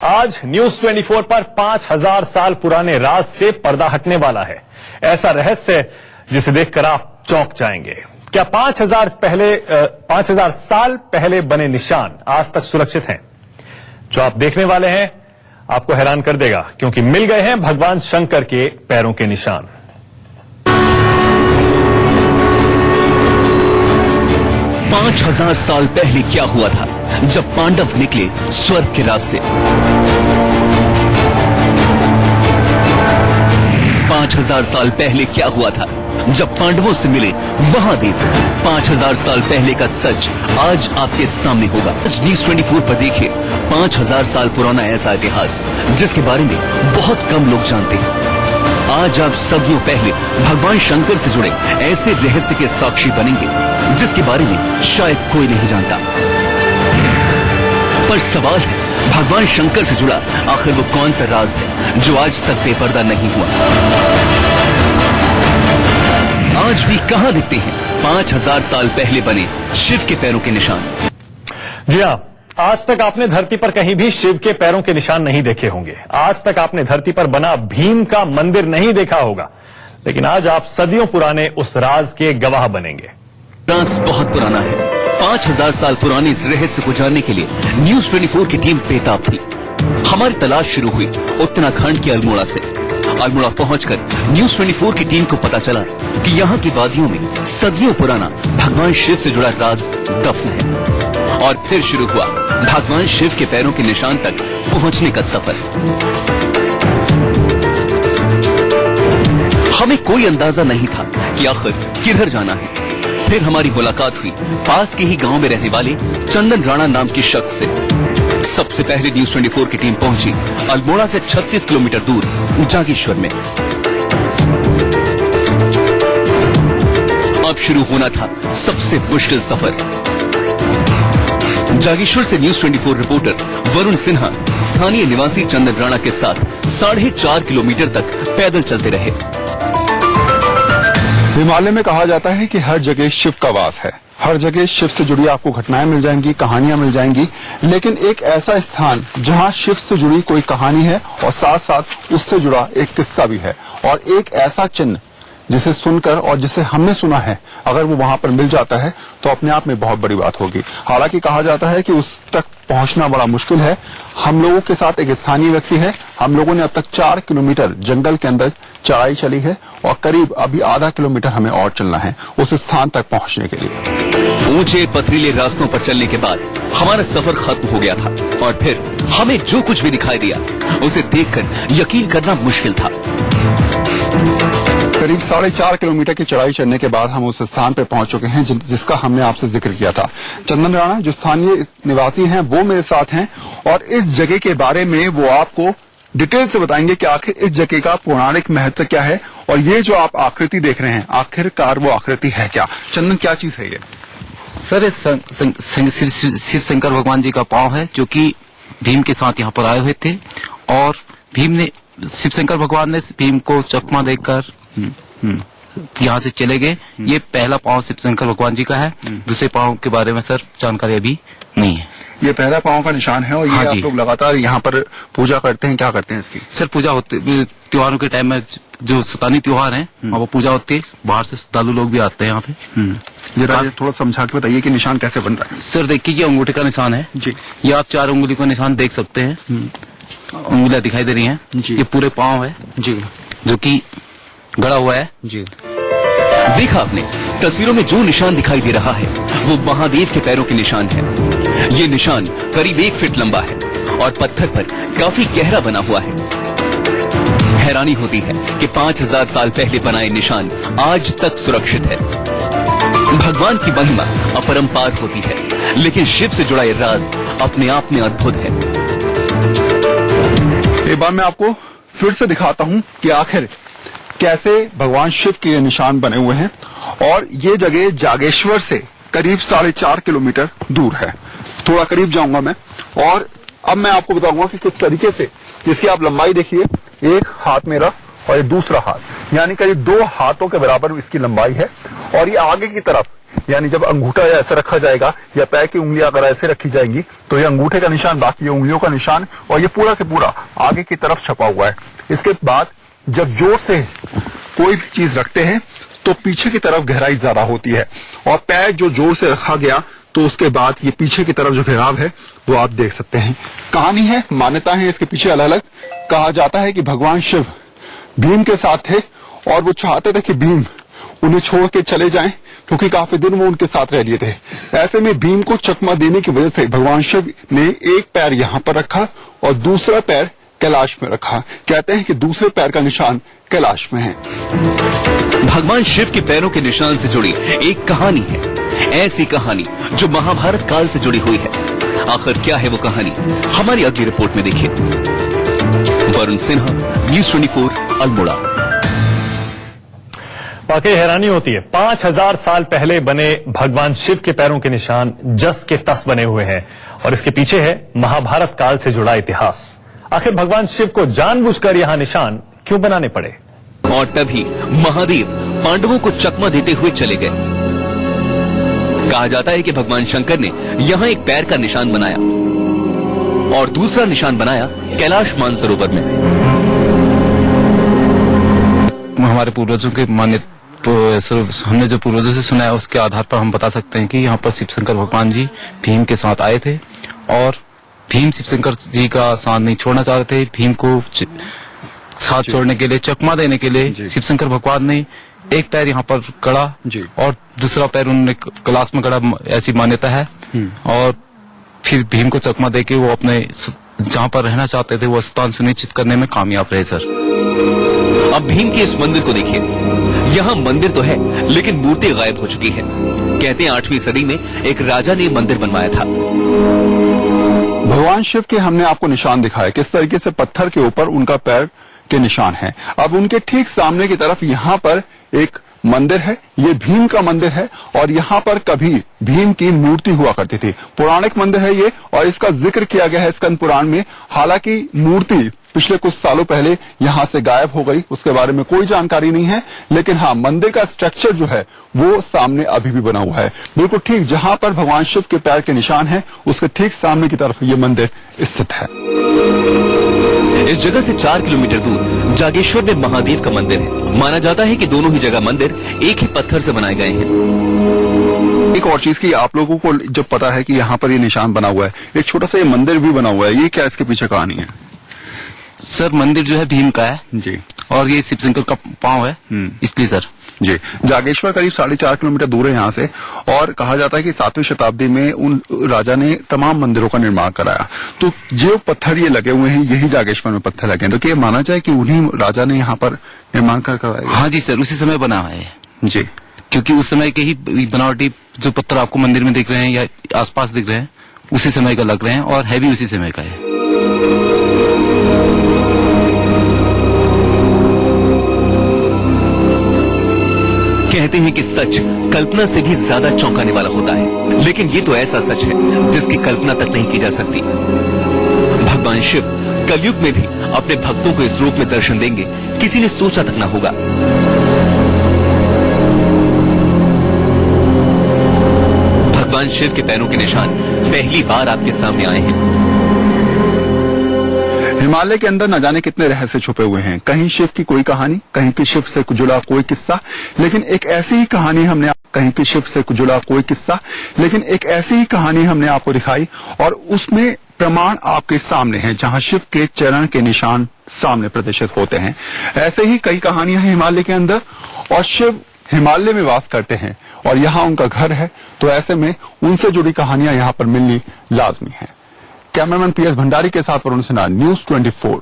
आज न्यूज 24 पर 5000 साल पुराने राज से पर्दा हटने वाला है। ऐसा रहस्य जिसे देखकर आप चौंक जाएंगे। क्या 5000 साल पहले बने निशान आज तक सुरक्षित हैं? जो आप देखने वाले हैं आपको हैरान कर देगा, क्योंकि मिल गए हैं भगवान शंकर के पैरों के निशान। पांच 5000 साल पहले क्या हुआ था जब पांडव निकले स्वर्ग के रास्ते? 5000 साल पहले क्या हुआ था जब पांडवों से मिले महादेव? 5000 साल पहले का सच आज आपके सामने होगा। आज न्यूज 24 पर देखिए 5000 साल पुराना ऐसा इतिहास जिसके बारे में बहुत कम लोग जानते हैं। आज आप सदियों पहले भगवान शंकर से जुड़े ऐसे रहस्य के साक्षी बनेंगे जिसके बारे में शायद कोई नहीं जानता। पर सवाल है, भगवान शंकर से जुड़ा आखिर वो कौन सा राज है जो आज तक बेपर्दा नहीं हुआ? आज भी कहां दिखते हैं 5000 साल पहले बने शिव के पैरों के निशान? जी हां, आज तक आपने धरती पर कहीं भी शिव के पैरों के निशान नहीं देखे होंगे। आज तक आपने धरती पर बना भीम का मंदिर नहीं देखा होगा। लेकिन आज आप सदियों पुराने उस राज के गवाह बनेंगे। राज बहुत पुराना है। 5000 साल पुराने इस रहस्य को जानने के लिए न्यूज 24 की टीम बेताब थी। हमारी तलाश शुरू हुई उत्तराखंड के अल्मोड़ा से। अल्मोड़ा पहुंचकर न्यूज 24 की टीम को पता चला कि यहाँ की वादियों में सदियों पुराना भगवान शिव से जुड़ा राज दफन है। और फिर शुरू हुआ भगवान शिव के पैरों के निशान तक पहुंचने का सफर। हमें कोई अंदाजा नहीं था कि आखिर किधर जाना है। फिर हमारी मुलाकात हुई पास के ही गांव में रहने वाले चंदन राणा नाम की शख्स से। सबसे पहले न्यूज 24 की टीम पहुंची अल्मोड़ा से 36 किलोमीटर दूर जागेश्वर में। अब शुरू होना था सबसे मुश्किल सफर। जागेश्वर से न्यूज 24 रिपोर्टर वरुण सिन्हा स्थानीय निवासी चंदन राणा के साथ 4.5 किलोमीटर तक पैदल चलते रहे। हिमालय में कहा जाता है कि हर जगह शिव का वास है। हर जगह शिव से जुड़ी आपको घटनाएं मिल जाएंगी, कहानियां मिल जाएंगी। लेकिन एक ऐसा स्थान जहां शिव से जुड़ी कोई कहानी है और साथ साथ उससे जुड़ा एक किस्सा भी है, और एक ऐसा चिन्ह जिसे सुनकर और जिसे हमने सुना है, अगर वो वहां पर मिल जाता है तो अपने आप में बहुत बड़ी बात होगी। हालांकि कहा जाता है कि उस तक पहुंचना बड़ा मुश्किल है। हम लोगों के साथ एक स्थानीय व्यक्ति है। हम लोगों ने अब तक 4 किलोमीटर जंगल के अंदर चढ़ाई चली है और करीब अभी आधा किलोमीटर हमें और चलना है उस स्थान तक पहुंचने के लिए। ऊंचे पथरीले रास्तों पर चलने के बाद हमारा सफर खत्म हो गया था और फिर हमें जो कुछ भी दिखाई दिया उसे देखकर यकीन करना मुश्किल था। करीब 4.5 किलोमीटर की चढ़ाई चढ़ने के बाद हम उस स्थान पर पहुंच चुके हैं जिसका हमने आपसे जिक्र किया था। चंदन राणा जो स्थानीय निवासी हैं वो मेरे साथ हैं और इस जगह के बारे में वो आपको डिटेल से बताएंगे कि आखिर इस जगह का पौराणिक महत्व क्या है और ये जो आप आकृति देख रहे हैं आखिरकार वो आकृति है क्या। चंदन, क्या चीज है ये? सर, शिव शंकर भगवान जी का पांव है जो कि भीम के साथ यहाँ पर आए हुए थे और भीम ने शिव शंकर भगवान ने भीम को चकमा देकर यहाँ से चले गए। ये पहला पांव शिव शंकर भगवान जी का है। दूसरे पांव के बारे में सर जानकारी अभी नहीं है। ये पहला पांव का निशान है और ये आप लोग लगातार यहाँ पर पूजा करते हैं। क्या करते हैं इसकी? सर पूजा होती है त्योहारों के टाइम में, जो सतानी त्योहार है वहाँ वो पूजा होती है। बाहर से श्रद्धालु लोग भी आते हैं यहाँ पे। ये थोड़ा समझा के बताइए कि निशान कैसे बन रहा है। सर देखिए ये अंगूठे का निशान है जी। ये आप 4 उंगली का निशान देख सकते हैं। उंगलियां दिखाई दे रही हैं। ये पूरे पांव है जी जो कि गड़ा हुआ है जी। देखा आपने तस्वीरों में जो निशान दिखाई दे रहा है वो महादेव के पैरों के निशान है। ये निशान करीब 1 फीट लंबा है और पत्थर पर काफी गहरा बना हुआ है। हैरानी होती है कि 5000 साल पहले बनाए निशान आज तक सुरक्षित है। भगवान की महिमा अपरंपार होती है, लेकिन शिव से जुड़ा ये राज अपने आप में अद्भुत है। एक बार मैं आपको फिर से दिखाता हूं कि आखिर कैसे भगवान शिव के निशान बने हुए हैं। और ये जगह जागेश्वर से करीब 4.5 किलोमीटर दूर है। थोड़ा करीब जाऊंगा मैं और अब मैं आपको बताऊंगा कि किस तरीके से, जिसकी आप लंबाई देखिए, एक हाथ मेरा और ये दूसरा हाथ, यानी करीब 2 हाथों के बराबर इसकी लंबाई है। और ये आगे की तरफ यानी जब अंगूठा ऐसे रखा जाएगा या पैर की उंगलियां अगर ऐसे रखी जाएंगी तो ये अंगूठे का निशान, बाकी ये उंगलियों का निशान, और ये पूरा के पूरा आगे की तरफ छपा हुआ है। इसके बाद जब जोर से कोई भी चीज रखते हैं तो पीछे की तरफ गहराई ज्यादा होती है, और पैर जो जोर से रखा गया तो उसके बाद ये पीछे की तरफ जो घेराव है वो आप देख सकते हैं। कहानी है, मान्यता है इसके पीछे अलग अलग। कहा जाता है कि भगवान शिव भीम के साथ थे और वो चाहते थे कि भीम उन्हें छोड़ के चले जाएं, क्योंकि काफी दिन वो उनके साथ रह लिए थे। ऐसे में भीम को चकमा देने की वजह से भगवान शिव ने एक पैर यहां पर रखा और दूसरा पैर कैलाश में रखा। कहते हैं कि दूसरे पैर का निशान कैलाश में है। भगवान शिव के पैरों के निशान से जुड़ी एक कहानी है, ऐसी कहानी जो महाभारत काल से जुड़ी हुई है। आखिर क्या है वो कहानी, हमारी अगली रिपोर्ट में देखिए। वरुण सिन्हा, न्यूज़ 24, अल्मोड़ा। वाकई हैरानी होती है, 5000 साल पहले बने भगवान शिव के पैरों के निशान जस के तस बने हुए हैं, और इसके पीछे है महाभारत काल से जुड़ा इतिहास। आखिर भगवान शिव को जानबूझकर यहां निशान क्यों बनाने पड़े? और तभी महादेव पांडवों को चकमा देते हुए चले गए। कहा जाता है कि भगवान शंकर ने यहां एक पैर का निशान बनाया और दूसरा निशान बनाया कैलाश मानसरोवर में। हमारे पूर्वजों के हमने जो पूर्वजों से सुना है उसके आधार पर हम बता सकते हैं कि यहाँ पर शिव शंकर भगवान जी भीम के साथ आए थे, और भीम शिव शंकर जी का साथ नहीं छोड़ना चाह रहे थे। भीम को साथ छोड़ने के लिए, चकमा देने के लिए शिव शंकर भगवान ने एक पैर यहाँ पर गड़ा और दूसरा पैर उन्होंने कैलाश में गड़ा, ऐसी मान्यता है। और फिर भीम को चकमा देके वो अपने जहाँ पर रहना चाहते थे वो स्थान सुनिश्चित करने में कामयाब रहे। सर, अब भीम के इस मंदिर को देखिए। यहाँ मंदिर तो है लेकिन मूर्ति गायब हो चुकी है। कहते हैं 8वीं सदी में एक राजा ने मंदिर बनवाया था। भगवान शिव के हमने आपको निशान दिखाया, किस तरीके से पत्थर के ऊपर उनका पैर के निशान है। अब उनके ठीक सामने की तरफ यहाँ पर एक मंदिर है, ये भीम का मंदिर है, और यहाँ पर कभी भीम की मूर्ति हुआ करती थी। पौराणिक मंदिर है ये, और इसका जिक्र किया गया है स्कंद पुराण में। हालांकि मूर्ति पिछले कुछ सालों पहले यहाँ से गायब हो गई, उसके बारे में कोई जानकारी नहीं है। लेकिन हाँ, मंदिर का स्ट्रक्चर जो है वो सामने अभी भी बना हुआ है। बिल्कुल ठीक जहाँ पर भगवान शिव के पैर के निशान है उसके ठीक सामने की तरफ ये मंदिर स्थित है। इस जगह से 4 किलोमीटर दूर जागेश्वर में महादेव का मंदिर है। माना जाता है कि दोनों ही जगह मंदिर एक ही पत्थर से बनाए गए हैं। एक और चीज की आप लोगों को जब पता है कि यहाँ पर ये निशान बना हुआ है, एक छोटा सा ये मंदिर भी बना हुआ है, ये क्या इसके पीछे कहानी है? सर, मंदिर जो है भीम का है जी, और ये शिव शंकर का पांव है, इसलिए सर। जी, जागेश्वर करीब 4.5 किलोमीटर दूर है यहाँ से, और कहा जाता है कि 7वीं शताब्दी में उन राजा ने तमाम मंदिरों का निर्माण कराया। तो जो पत्थर ये लगे हुए हैं यही जागेश्वर में पत्थर लगे हैं, तो क्या माना जाए कि उन्हीं राजा ने यहाँ पर निर्माण करवाया? हाँ जी सर, उसी समय बना है जी, क्योंकि उस समय के ही बनावटी जो पत्थर आपको मंदिर में दिख रहे हैं या आसपास दिख रहे हैं उसी समय का लग रहे हैं, और है भी उसी समय का है। कहते हैं कि सच कल्पना से भी ज्यादा चौंकाने वाला होता है, लेकिन ये तो ऐसा सच है जिसकी कल्पना तक नहीं की जा सकती। भगवान शिव कलयुग में भी अपने भक्तों को इस रूप में दर्शन देंगे, किसी ने सोचा तक ना होगा। भगवान शिव के पैरों के निशान पहली बार आपके सामने आए हैं। हिमालय के अंदर न जाने कितने रहस्य छुपे हुए हैं, कहीं शिव की कोई कहानी, कहीं पे शिव से जुड़ा कोई किस्सा, लेकिन एक ऐसी ही कहानी हमने आपको दिखाई, और उसमें प्रमाण आपके सामने हैं जहां शिव के चरण के निशान सामने प्रदर्शित होते हैं। ऐसे ही कई कहानियां हैं हिमालय के अंदर, और शिव हिमालय में वास करते हैं और यहाँ उनका घर है, तो ऐसे में उनसे जुड़ी कहानियां यहाँ पर मिलनी लाजमी है। कैमरामैन PS भंडारी के साथ वरुण सिन्हा, न्यूज़ 24।